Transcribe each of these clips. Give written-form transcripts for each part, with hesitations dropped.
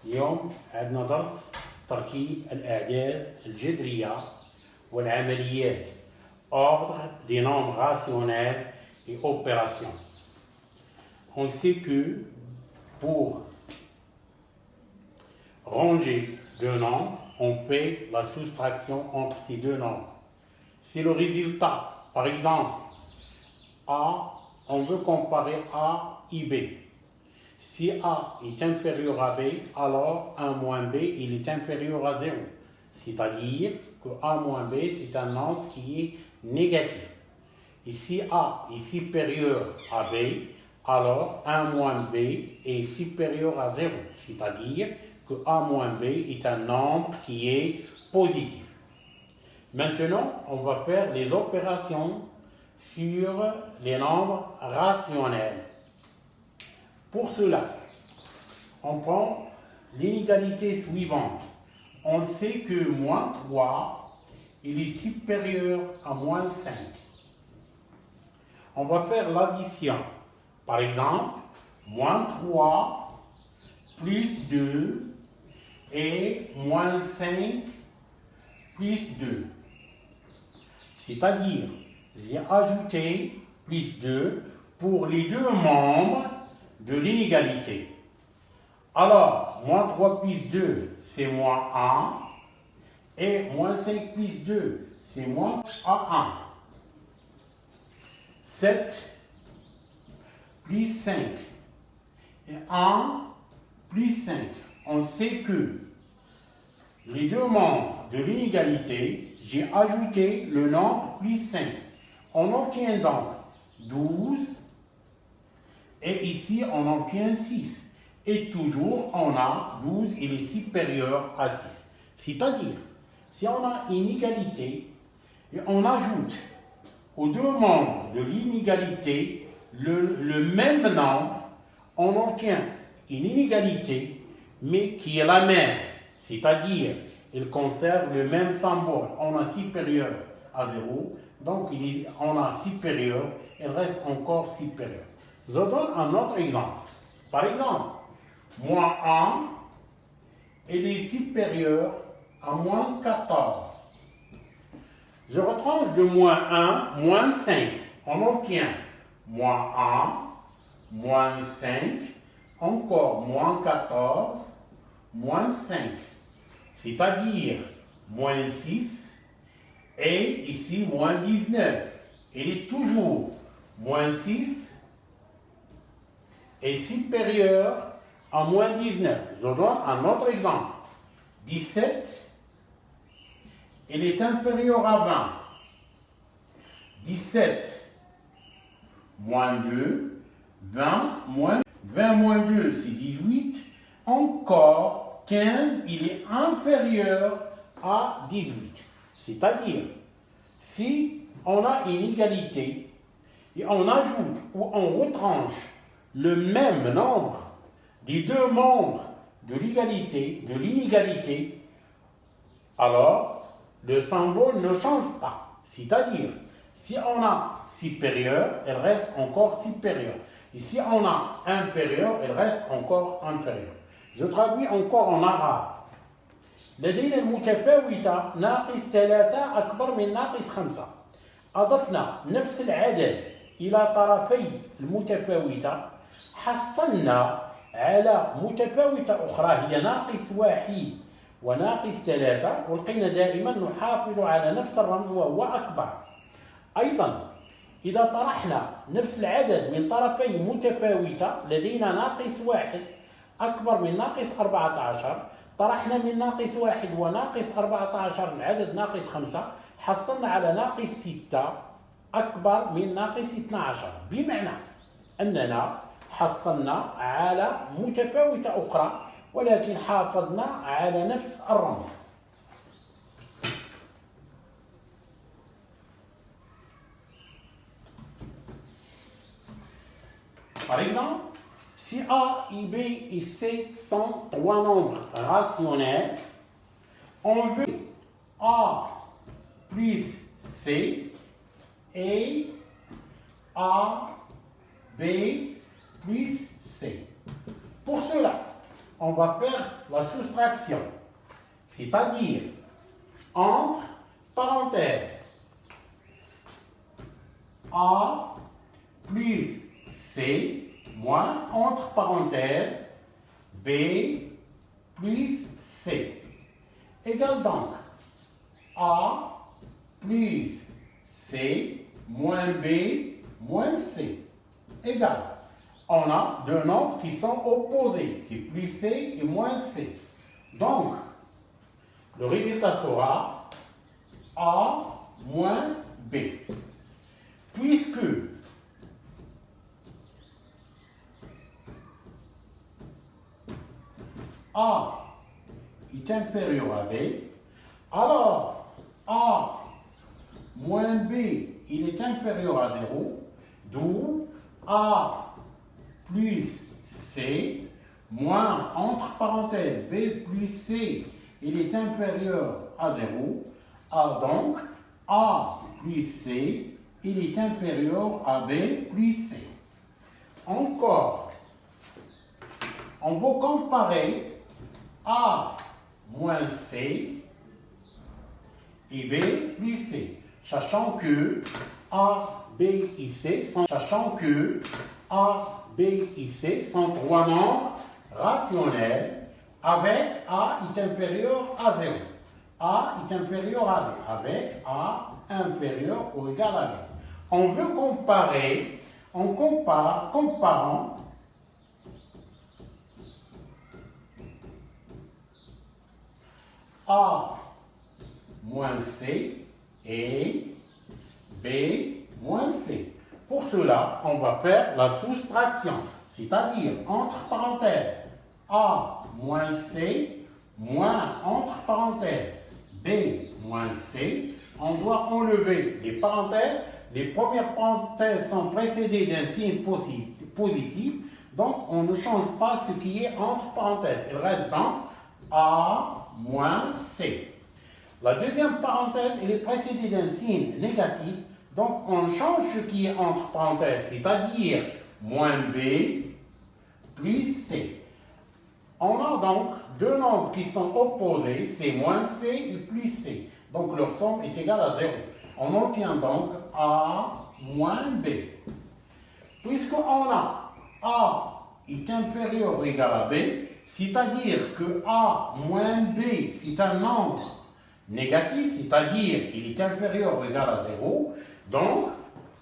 اليوم عندنا درس تركيب الأعداد الجذرية والعمليات ordre des nombres rationnels et opérations. On sait que pour ranger deux nombres, on fait la soustraction entre ces deux nombres. Si le résultat, par exemple, A, on veut comparer A et B. Si A est inférieur à B, alors 1 moins B, il est inférieur à 0. C'est-à-dire que A moins B, c'est un nombre qui est négatif. Et si A est supérieur à B, alors 1 moins B est supérieur à 0. C'est-à-dire que A moins B est un nombre qui est positif. Maintenant, on va faire les opérations sur les nombres rationnels. Pour cela, on prend l'inégalité suivante. On sait que moins 3, il est supérieur à moins 5. On va faire l'addition. Par exemple, moins 3 plus 2 et moins 5 plus 2. C'est-à-dire, j'ai ajouté plus 2 pour les deux membres de l'inégalité. Alors, moins 3 plus 2, c'est moins 1. Et moins 5 plus 2, c'est moins 1. 7 plus 5 et 1 plus 5. On sait que les deux membres de l'inégalité, j'ai ajouté le nombre plus 5. On obtient donc 12 et ici on obtient 6. Et toujours on a 12, il est supérieur à 6. C'est-à-dire, si on a une égalité et on ajoute aux deux membres de l'inégalité le même nombre, on obtient une inégalité mais qui est la même. C'est-à-dire, il conserve le même symbole. On a supérieur à 0, donc on a supérieur, il reste encore supérieur. Je donne un autre exemple. Par exemple, moins 1, il est supérieur à moins 14. Je retranche de moins 1, moins 5. On obtient moins 1, moins 5, encore moins 14, moins 5. C'est-à-dire moins 6 et ici moins 19. Il est toujours moins 6 est supérieur à moins 19. Je donne un autre exemple. 17, il est inférieur à 20. 17 moins 2, 20 moins 2, c'est 18. Encore 15, il est inférieur à 18. C'est-à-dire, si on a une égalité et on ajoute ou on retranche le même nombre des deux membres de l'inégalité, alors le symbole ne change pas. C'est-à-dire, si on a supérieur, il reste encore supérieur. Et si on a inférieur, il reste encore inférieur. Je traduis encore en arabe. لدينا المتفاوتة ناقص 3 أكبر من ناقص 5. أضفنا نفس العدد إلى طرفي المتفاوتة، حصلنا على متفاوتة أخرى هي ناقص 1 وناقص 3، ولقينا دائما نحافظ على نفس الرمز وهو أكبر. أيضا إذا طرحنا نفس العدد من طرفين متفاوتة، لدينا ناقص 1 أكبر من ناقص 14، طرحنا من ناقص 1 وناقص 14 العدد ناقص 5، حصلنا على ناقص 6 أكبر من ناقص 12، بمعنى أننا حصلنا على متفاوتة أخرى ولكن حافظنا على نفس الرمز. Par exemple, si A, I, B et C sont trois nombres rationnels, on veut A plus C et A, B plus C. Pour cela, on va faire la soustraction. C'est-à-dire, entre parenthèses, A plus C moins, entre parenthèses, B plus C. Égale donc A plus C moins B moins C. Égale. On a deux nombres qui sont opposés. C'est plus C et moins C. Donc, le résultat sera A moins B. Puisque A est inférieur à B, alors A moins B, il est inférieur à 0, d'où A plus C moins, entre parenthèses, B plus C, il est inférieur à 0, donc A plus C, il est inférieur à B plus C. Encore, on va comparer A moins C et B plus C, sachant que A, B et C sont, trois nombres rationnels avec A est inférieur à 0. A est inférieur à B, avec A inférieur ou égal à B. On veut comparer, comparant A moins C et B moins C. Pour cela, on va faire la soustraction, c'est-à-dire entre parenthèses A moins C moins, entre parenthèses, B moins C. On doit enlever les parenthèses. Les premières parenthèses sont précédées d'un signe positif, donc on ne change pas ce qui est entre parenthèses. Il reste donc A moins C. La deuxième parenthèse, elle est précédée d'un signe négatif, donc on change ce qui est entre parenthèses, c'est-à-dire moins B plus C. On a donc deux nombres qui sont opposés, c'est moins C et plus C. Donc leur somme est égale à 0. On obtient donc A moins B. Puisqu'on a A est inférieur ou égal à B, c'est-à-dire que A moins B, c'est un nombre négatif, c'est-à-dire il est inférieur ou égal à 0. Donc,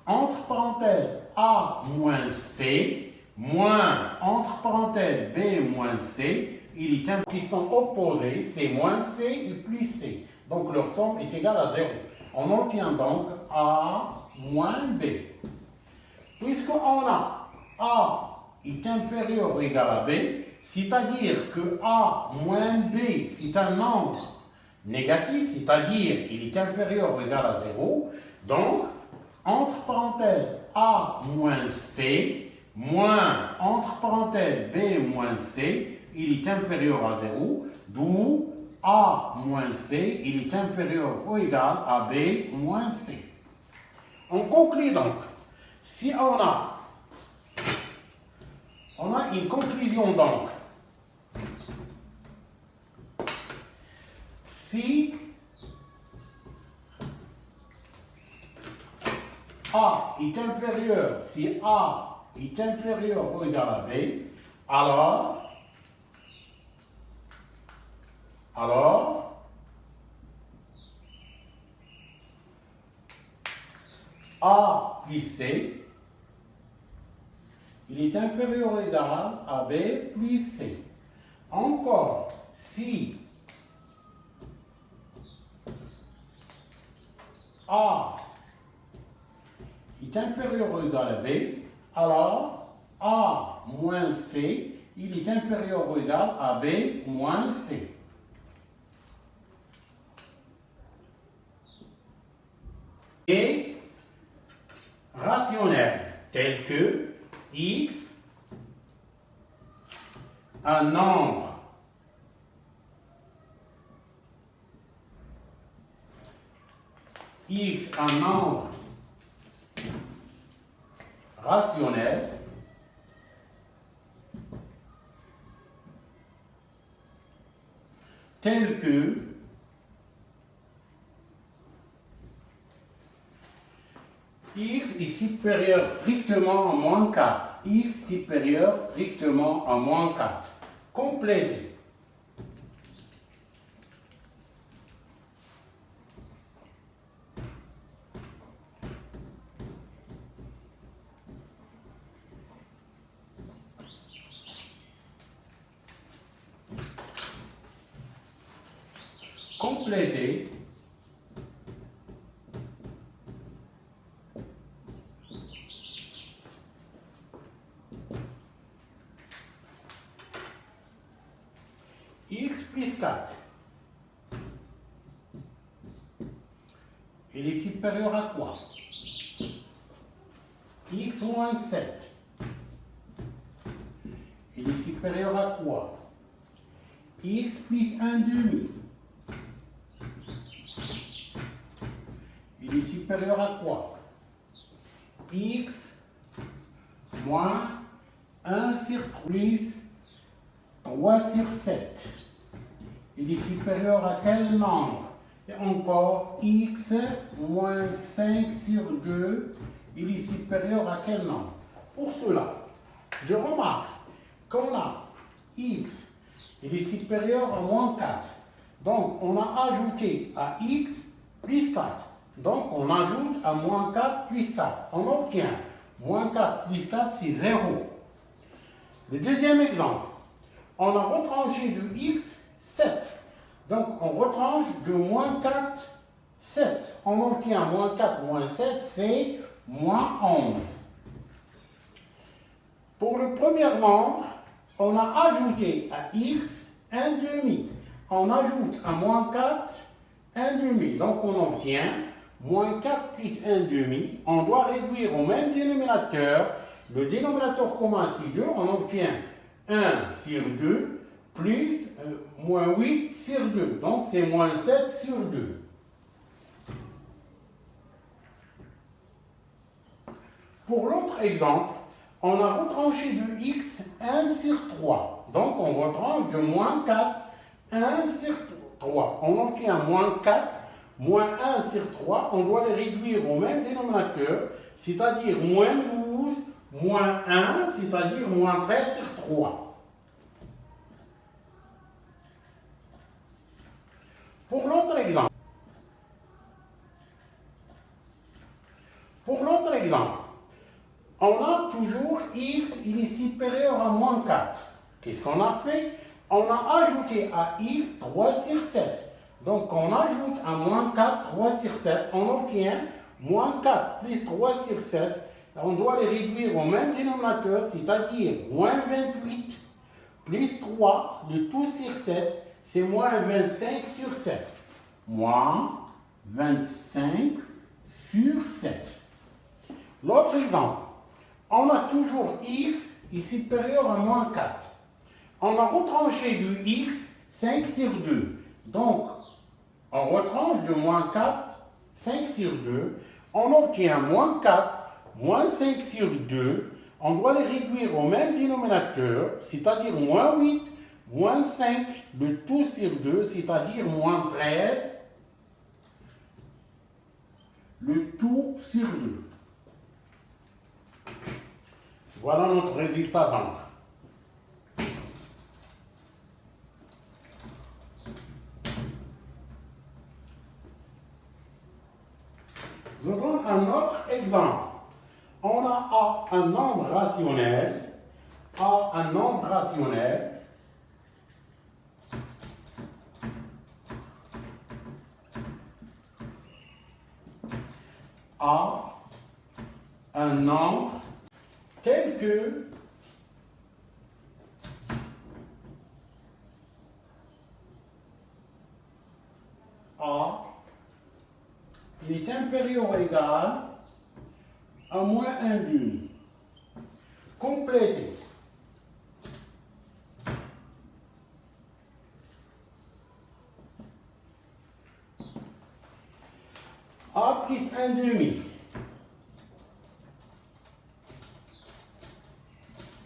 entre parenthèses A moins C, moins, entre parenthèses B moins C, qui sont opposés, c'est moins C et plus C. Donc leur somme est égale à 0. On obtient donc A moins B. Puisqu'on a A est inférieur ou égal à B, c'est-à-dire que A moins B, c'est un nombre négatif, c'est-à-dire il est inférieur ou égal à 0. Donc, entre parenthèses A moins C, moins, entre parenthèses B moins C, il est inférieur à 0, d'où A moins C, il est inférieur ou égal à B moins C. On conclut donc. Si on a une conclusion donc. Si A est inférieur, si A est inférieur ou égal à B, alors A plus C, il est inférieur ou égal à B plus C. Encore, si A est inférieur ou égal à B, alors A moins C, il est inférieur ou égal à B moins C. Et rationnel, tel que X, un nombre X, un nombre rationnel tels que x est supérieur strictement à moins 4. X supérieur strictement à moins 4. Complétez. Compléter. X plus 4. Il est supérieur à quoi? X moins 7. Il est supérieur à quoi? X plus 1 demi. Il est supérieur à quoi? X moins 1 sur 3 plus 3 sur 7. Il est supérieur à quel nombre? Et encore, x moins 5 sur 2, il est supérieur à quel nombre? Pour cela, je remarque qu'on a x, il est supérieur à moins 4. Donc, on a ajouté à x plus 4. Donc, on ajoute à moins 4 plus 4. On obtient moins 4 plus 4, c'est 0. Le deuxième exemple, on a retranché de x 7. Donc, on retranche de moins 4, 7. On obtient moins 4 moins 7, c'est moins 11. Pour le premier nombre, on a ajouté à x 1 demi. On ajoute à moins 4, 1 demi. Donc, on obtient moins 4 plus 1 demi. On doit réduire au même dénominateur. Le dénominateur commun, c'est 2. On obtient 1 sur 2 plus moins 8 sur 2. Donc, c'est moins 7 sur 2. Pour l'autre exemple, on a retranché de x 1 sur 3. Donc, on retranche de moins 4, 1 sur 3. On obtient moins 4, moins 1 sur 3. On doit les réduire au même dénominateur, c'est-à-dire moins 12, moins 1, c'est-à-dire moins 13 sur 3. Pour l'autre exemple, on a toujours x, il est supérieur à moins 4. Qu'est-ce qu'on a fait? On a ajouté à x 3 sur 7. Donc, on ajoute à moins 4, 3 sur 7. On obtient moins 4 plus 3 sur 7. On doit les réduire au même dénominateur, c'est-à-dire moins 28 plus 3, le tout sur 7, c'est moins 25 sur 7. Moins 25 sur 7. L'autre exemple, on a toujours x est supérieur à moins 4. On a retranché de x 5 sur 2. Donc, on retranche de moins 4, 5 sur 2. On obtient moins 4, moins 5 sur 2. On doit les réduire au même dénominateur, c'est-à-dire moins 8, moins 5, le tout sur 2, c'est-à-dire moins 13, le tout sur 2. Voilà notre résultat donc. Je donne un autre exemple. On a A, un nombre rationnel. A, un nombre rationnel. A, un nombre tel que A, il est inférieur ou égal à moins 1 demi. Complétez. A plus 1 demi.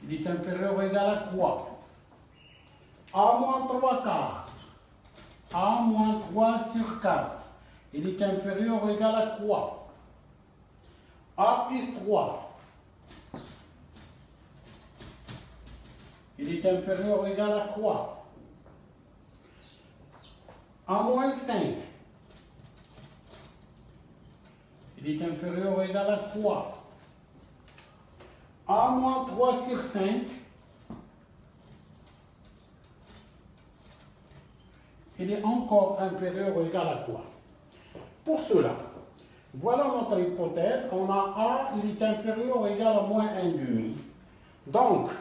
Il est inférieur ou égal à quoi? A moins 3 quarts. A moins 3 sur 4. Il est inférieur ou égal à quoi? A plus 3. Il est inférieur ou égal à quoi? A moins 5. Il est inférieur ou égal à quoi? A moins 3 sur 5. Il est encore inférieur ou égal à quoi? Pour cela, voilà notre hypothèse. On a A, il est inférieur ou égal à moins 1,5. Donc,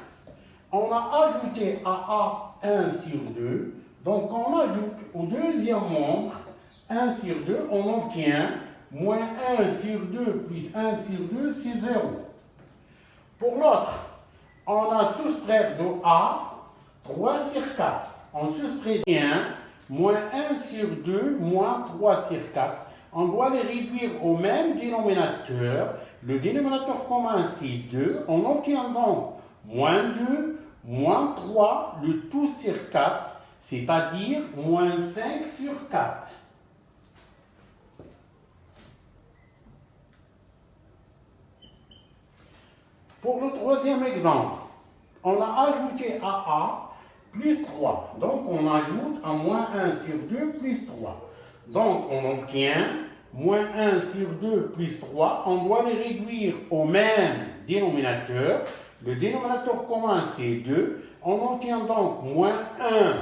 on a ajouté à A 1 sur 2. Donc, on ajoute au deuxième membre 1 sur 2. On obtient moins 1 sur 2 plus 1 sur 2, c'est 0. Pour l'autre, on a soustrait de A 3 sur 4. On soustrait 1, moins 1 sur 2, moins 3 sur 4. On doit les réduire au même dénominateur. Le dénominateur commun, c'est 2. On obtient donc moins 2, moins 3, le tout sur 4, c'est-à-dire moins 5 sur 4. Pour le troisième exemple, on a ajouté à A plus 3. Donc, on ajoute à moins 1 sur 2 plus 3. Donc, on obtient moins 1 sur 2 plus 3. On doit les réduire au même dénominateur. Le dénominateur commun, c'est 2. On obtient donc moins 1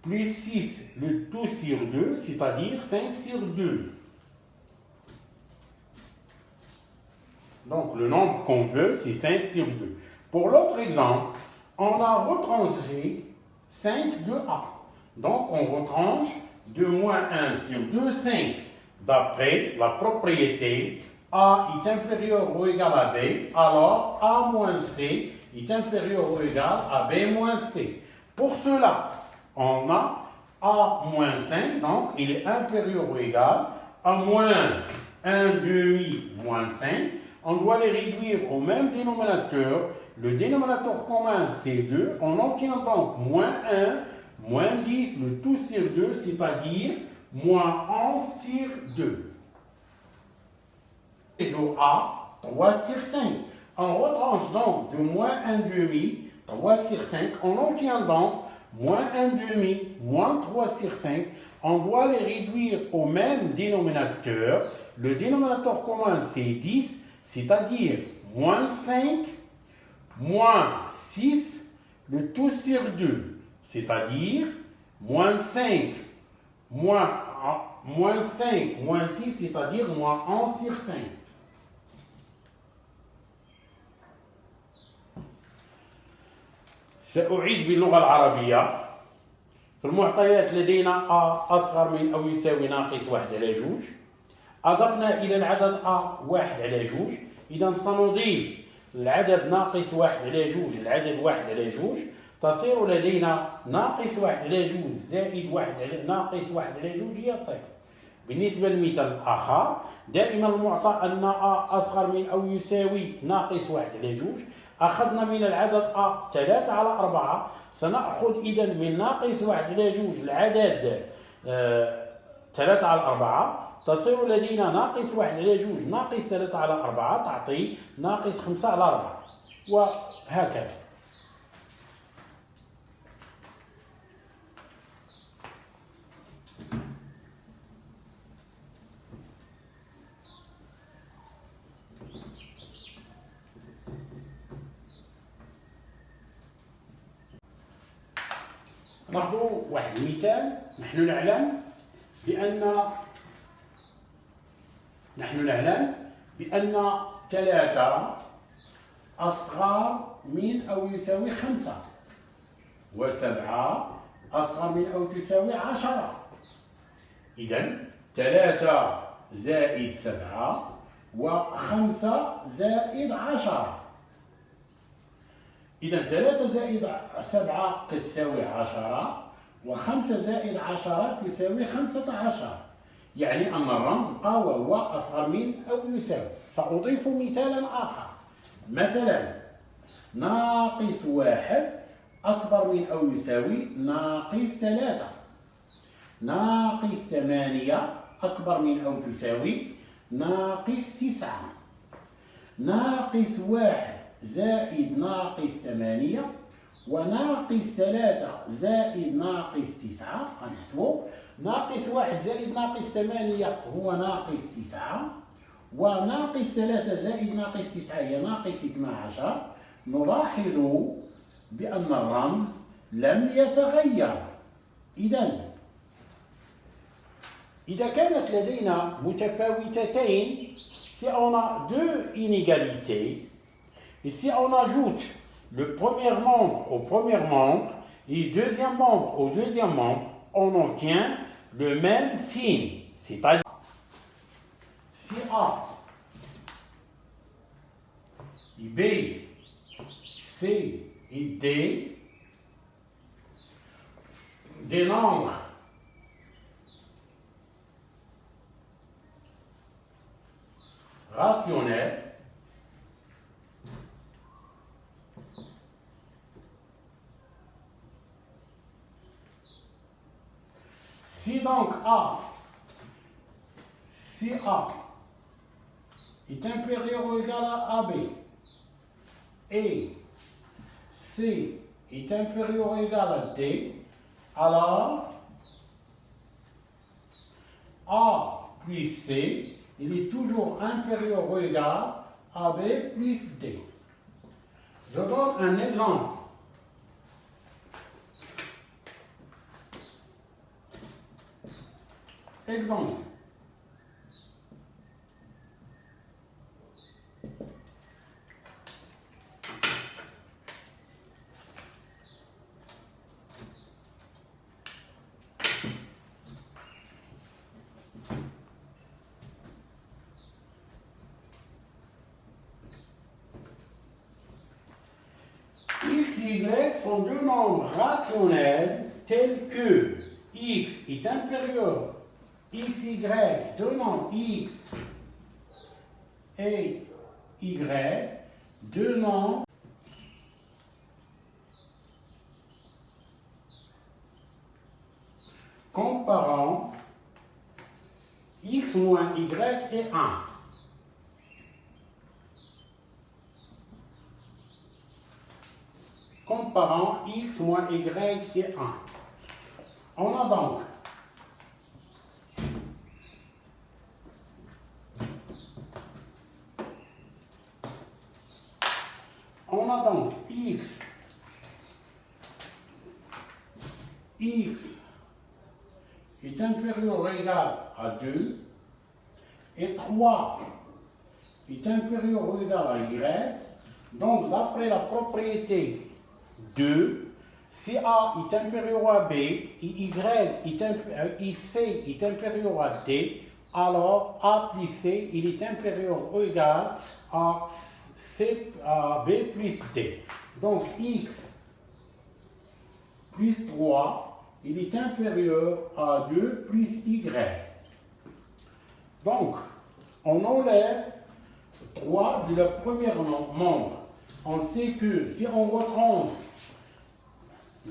plus 6, le tout sur 2, c'est-à-dire 5 sur 2. Donc, le nombre qu'on veut, c'est 5 sur 2. Pour l'autre exemple, on a retranché 5 de A. Donc, on retranche de moins 1 sur 2, 5. D'après la propriété, A est inférieur ou égal à B, alors A moins C est inférieur ou égal à B moins C. Pour cela, on a A moins 5, donc il est inférieur ou égal à moins 1 demi moins 5. On doit les réduire au même dénominateur. Le dénominateur commun, c'est 2. On obtient donc moins 1, moins 10, le tout sur 2, c'est-à-dire moins 11 sur 2. Et de A, 3 sur 5. On retranche donc de moins 1 demi, 3 sur 5. On obtient donc moins 1 demi, moins 3 sur 5. On doit les réduire au même dénominateur. Le dénominateur commun, c'est 10, c'est-à-dire moins 5, moins 6, le tout sur 2, c'est-à-dire moins 5, moins 5, moins 6, c'est-à-dire moins 11 sur 5. سأعيد باللغة العربية. في المعطيات لدينا A أصغر من أو يساوي ناقص 1 على جوج. أضفنا إلى العدد A 1 على جوج. إذا سنضيف العدد ناقص 1 على جوج العدد 1 على جوج. تصير لدينا ناقص 1 على جوج زائد 1 على ناقص 1 على جوج هي صفر. بالنسبة للمثال الآخر، دائما المعطى أن A أصغر من أو يساوي ناقص 1 على جوج. أخذنا من العدد A 3 على 4. سنأخذ إذا من ناقص 1 على جوج العدد 3 على 4. تصير لدينا ناقص 1 على جوج ناقص 3 على 4 تعطي ناقص 5 على 4 وهكذا. ناخذ واحد المثال. نحن نعلم بأن 3 أصغر من أو يساوي 5 و7 أصغر من أو تساوي 10. إذا 3 زائد 7 و5 زائد 10. إذا 3 زائد 7 كتساوي 10 و5 زائد 10 تساوي 15. يعني أن الرمز بقى وهو أصغر من أو يساوي. سأضيف مثالا آخر. مثلا ناقص 1 أكبر من أو يساوي ناقص 3. ناقص 8 أكبر من أو تساوي ناقص 9. ناقص 1 زائد ناقص 8 وناقص 3 زائد ناقص 9. غنحسبو ناقص 1 زائد ناقص 8 هو ناقص 9 وناقص 3 زائد ناقص 9 هي ناقص 12. نلاحظ بأن الرمز لم يتغير. إذا كانت لدينا متفاوتتين, si on a deux inégalités, et si on ajoute le premier membre au premier membre et le deuxième membre au deuxième membre, on obtient le même signe. C'est-à-dire, si A et B, C et D, des nombres rationnels, si donc A est inférieur ou égal à AB et C est inférieur ou égal à D, alors A plus C, il est toujours inférieur ou égal à B plus D. Je donne un exemple. Exemple. X et Y sont deux nombres rationnels tels que X est inférieur X, Y, deux nombres X et Y, deux nombres comparant X moins Y et 1. Comparant X moins Y et 1. On a donc X est inférieur ou égal à 2 et 3 est inférieur ou égal à Y. Donc, d'après la propriété 2, si A est inférieur à B et C est inférieur à D, alors A plus C il est inférieur ou égal à B plus D. Donc X plus 3, il est inférieur à 2 plus Y. Donc, on enlève 3 de la première membre. On sait que si on retranche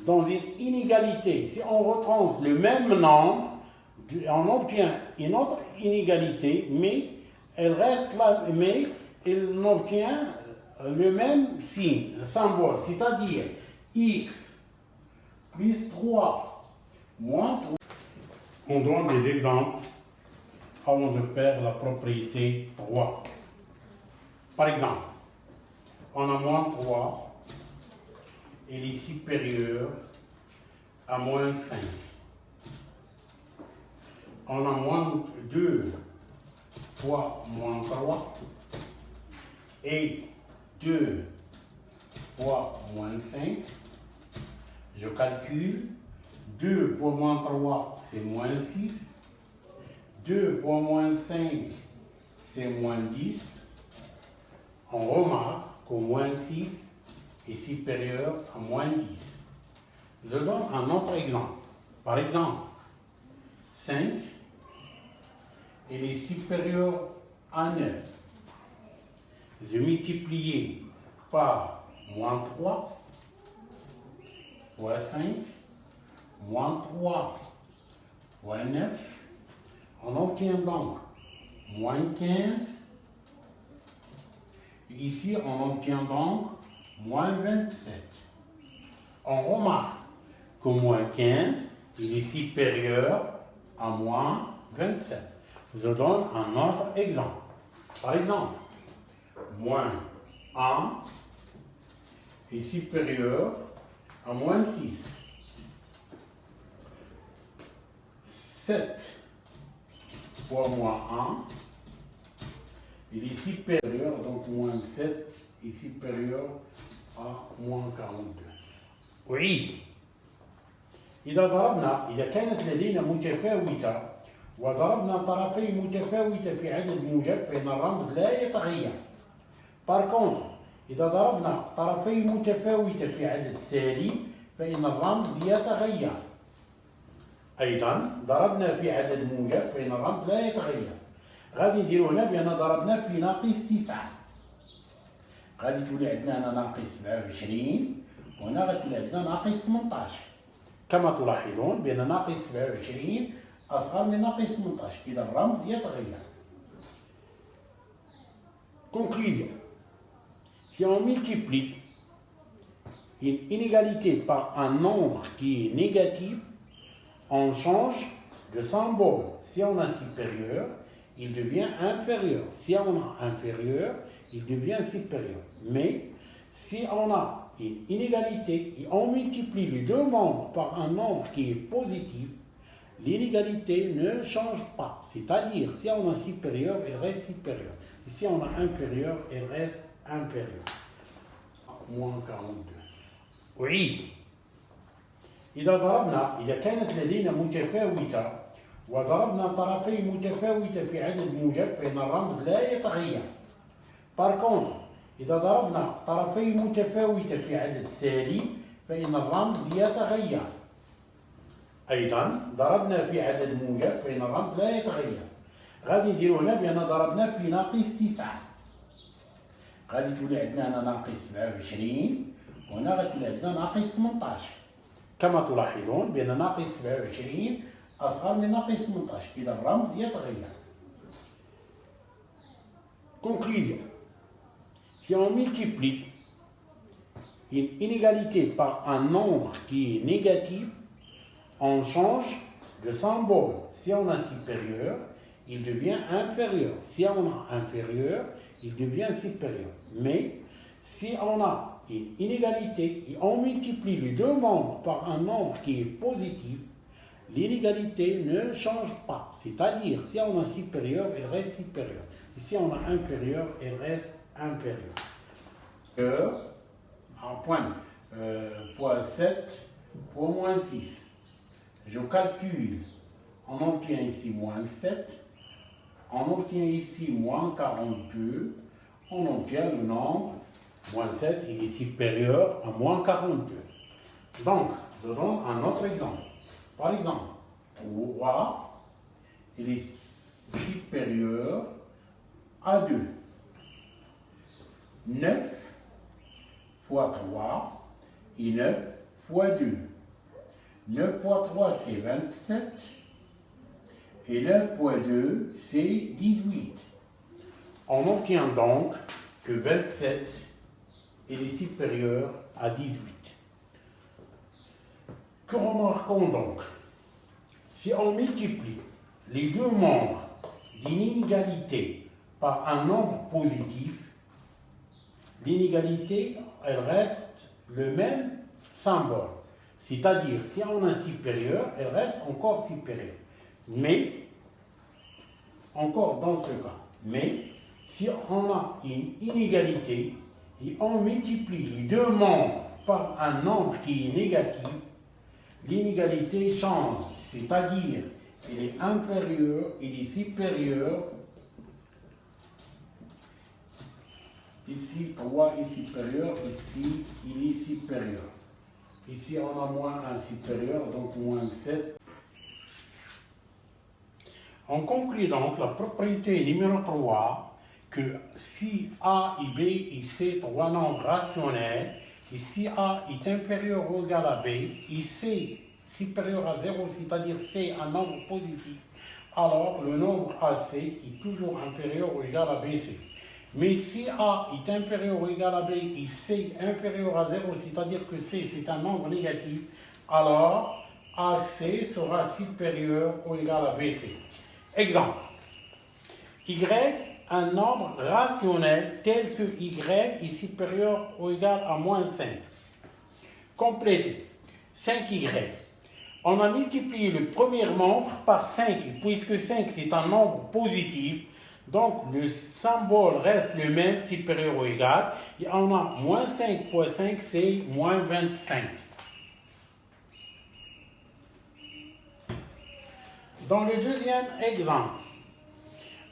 dans une inégalité, si on retranche le même nombre, on obtient une autre inégalité, mais elle reste là, mais elle obtient le même signe, symbole, c'est-à-dire X plus 3 moins 3. On donne des exemples avant de faire la propriété 3. Par exemple, on a moins 3, il est supérieur à moins 5. On a moins 2 fois moins 3 et 2 fois moins 5. Je calcule, 2 fois moins 3 c'est moins 6, 2 fois moins 5 c'est moins 10. On remarque qu'au moins 6 est supérieur à moins 10. Je donne un autre exemple. Par exemple, 5, il est supérieur à 9. Je multiplie par moins 3 fois 5, moins 3 fois 9. On obtient donc moins 15. Ici, on obtient donc moins 27. On remarque que moins 15, il est supérieur à moins 27. Je donne un autre exemple. Par exemple, moins 1 est supérieur à moins 6. 7 fois moins 1, il est supérieur, donc moins 7 est supérieur à moins 42. Oui. إذا كانت لدينا متفاوتة وضربنا طرفي متفاوتة في عدد موجب فإن الرمز لا يتغير. Par contre, إذا ضربنا طرفي متفاوتة في عدد سالب فإن الرمز يتغير. أيضا ضربنا في عدد موجب فإن الرمز لا يتغير. غادي نديرو هنا بأن ضربنا في ناقص 9. غادي تولي عندنا هنا ناقص 27 وهنا غتولي عندنا ناقص 18. كما تلاحظون بأن ناقص 27 أصغر من ناقص 18. إذا الرمز يتغير. Conclusion. Si on multiplie une inégalité par un nombre qui est négatif, on change de symbole. Si on a supérieur, il devient inférieur. Si on a inférieur, il devient supérieur. Mais si on a une inégalité et on multiplie les deux nombres par un nombre qui est positif, l'inégalité ne change pas. C'est-à-dire, si on a supérieur, il reste supérieur. Et si on a inférieur, il reste inférieur. Moins 42. Oui. إذا كانت لدينا متفاوتة وضربنا طرفي متفاوتة في عدد موجب فإن الرمز لا يتغير. Par contre, إذا ضربنا طرفي متفاوتة في عدد سالب فإن الرمز يتغير. أيضا ضربنا في عدد موجب فإن الرمز لا يتغير. غادي نديرو هنا بأن ضربنا في ناقص 9. غادي تولي عندنا هنا ناقص 27 وهنا غتولي عندنا ناقص 18. كما تلاحظون بأن ناقص 27 أصغر من ناقص 18. إذا الرمز يتغير. Conclusion. Si on multiplie une inégalité par un nombre qui est négatif, on change de symbole. Si on a supérieur, il devient inférieur. Si on a inférieur, il devient supérieur. Mais si on a une inégalité et on multiplie les deux nombres par un nombre qui est positif, l'inégalité ne change pas. C'est-à-dire, si on a supérieur, il reste supérieur. Et si on a inférieur, il reste inférieur. En point, fois 7 fois moins 6. Je calcule, on obtient ici moins 7, on obtient ici moins 42, on obtient le nombre, moins 7, il est supérieur à moins 42. Donc, je donne un autre exemple. Par exemple, 3, il est supérieur à 2. 9 fois 3 et 9 fois 2. 9 fois 3, c'est 27. Et 9 fois 2, c'est 18. On obtient donc que 27 est supérieur à 18. Que remarquons donc? Si on multiplie les deux membres d'une inégalité par un nombre positif, l'inégalité, elle reste le même symbole. C'est-à-dire, si on a supérieur, elle reste encore supérieure. Mais, encore dans ce cas, mais si on a une inégalité et on multiplie les deux membres par un nombre qui est négatif, l'inégalité change. C'est-à-dire, elle est inférieure, elle est supérieure. Ici, 3 est supérieur, ici, il est supérieur. Ici, on a moins 1 supérieur, donc moins 7. On conclut donc la propriété numéro 3 que si A et B et C trois nombres rationnels, et si A est inférieur ou égal à B, et C supérieur à 0, c'est-à-dire C un nombre positif, alors le nombre AC est toujours inférieur ou égal à BC. Mais si A est inférieur ou égal à B et C inférieur à 0, c'est-à-dire que C c'est un nombre négatif, alors AC sera supérieur ou égal à BC. Exemple. Y, un nombre rationnel tel que Y est supérieur ou égal à moins 5. Complétez. 5Y. On a multiplié le premier nombre par 5. Et puisque 5 c'est un nombre positif, donc le symbole reste le même, supérieur ou égal. Et on a moins 5 fois 5, c'est moins 25. Dans le deuxième exemple,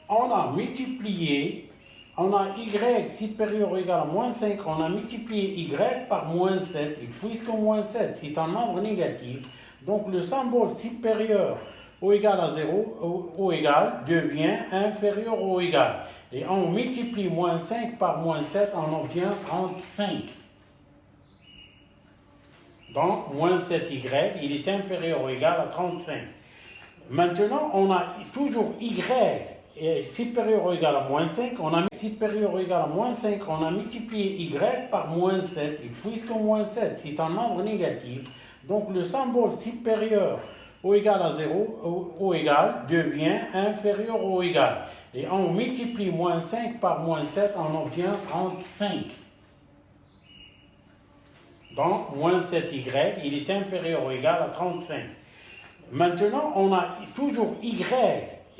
on a multiplié, on a y supérieur ou égal à moins 5, on a multiplié y par moins 7, et puisque moins 7 c'est un nombre négatif, donc le symbole supérieur ou égal à 0 ou égal devient inférieur ou égal. Et on multiplie moins 5 par moins 7, on obtient 35. Donc moins 7y, il est inférieur ou égal à 35. Maintenant, on a toujours y est supérieur ou égal à moins 5, on a supérieur ou égal à moins 5, on a multiplié y par moins 7, et puisque moins 7 c'est un nombre négatif, donc le symbole supérieur ou égal à 0 ou égal devient inférieur ou égal. Et on multiplie moins 5 par moins 7, on obtient 35. Donc, moins 7y, il est inférieur ou égal à 35. Maintenant, on a toujours y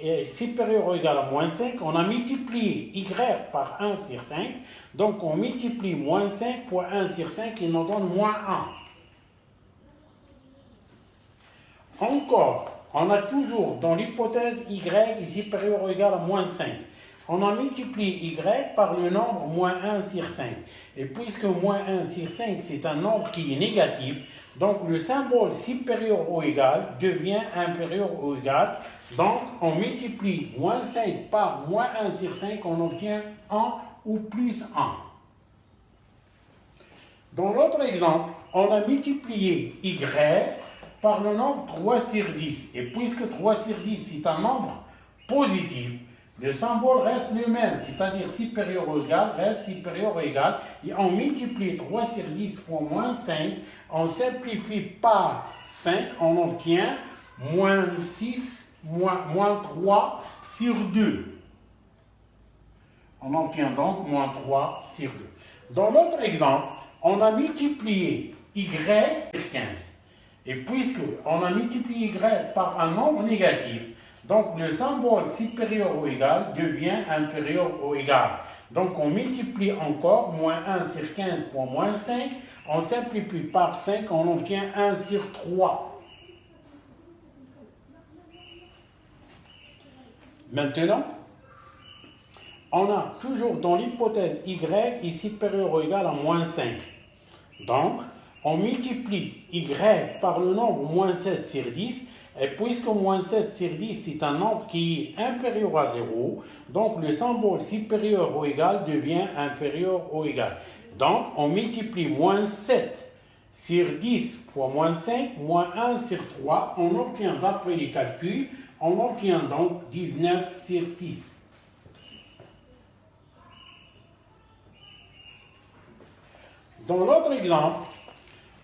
est supérieur ou égal à moins 5. On a multiplié y par 1 sur 5. Donc, on multiplie moins 5 fois 1 sur 5 qui nous donne moins 1. Encore, on a toujours dans l'hypothèse y est supérieur ou égal à moins 5. On a multiplié y par le nombre moins 1 sur 5. Et puisque moins 1 sur 5 c'est un nombre qui est négatif, donc le symbole supérieur ou égal devient inférieur ou égal. Donc on multiplie moins 5 par moins 1 sur 5, on obtient 1 ou plus 1. Dans l'autre exemple, on a multiplié y par le nombre 3 sur 10. Et puisque 3 sur 10 c'est un nombre positif, le symbole reste le même, c'est-à-dire supérieur ou égal, reste supérieur ou égal, et on multiplie 3 sur 10 fois moins 5, on simplifie par 5, on obtient moins 6, moins 3 sur 2. On obtient donc moins 3 sur 2. Dans l'autre exemple, on a multiplié y sur 15. Et puisque on a multiplié y par un nombre négatif, donc le symbole supérieur ou égal devient inférieur ou égal. Donc on multiplie encore, moins 1 sur 15 fois moins 5, on simplifie par 5, on obtient 1 sur 3. Maintenant, on a toujours dans l'hypothèse y est supérieur ou égal à moins 5. Donc, on multiplie y par le nombre moins 7 sur 10, et puisque moins 7 sur 10 c'est un nombre qui est inférieur à 0, donc le symbole supérieur ou égal devient inférieur ou égal. Donc on multiplie moins 7 sur 10 fois moins 5, moins 1 sur 3, on obtient d'après les calculs, on obtient donc 19 sur 6. Dans l'autre exemple,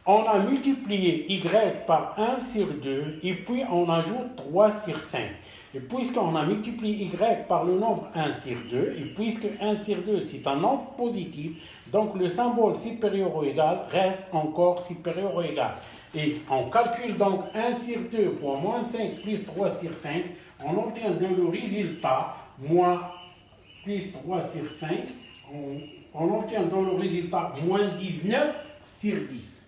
on a multiplié y par 1 sur 2 et puis on ajoute 3 sur 5. Et puisqu'on a multiplié y par le nombre 1 sur 2, et puisque 1 sur 2 c'est un nombre positif, donc le symbole supérieur ou égal reste encore supérieur ou égal. Et on calcule donc 1 sur 2 fois moins 5 plus 3 sur 5, on obtient dans le résultat moins plus 3 sur 5, on obtient dans le résultat moins 19 sur 10.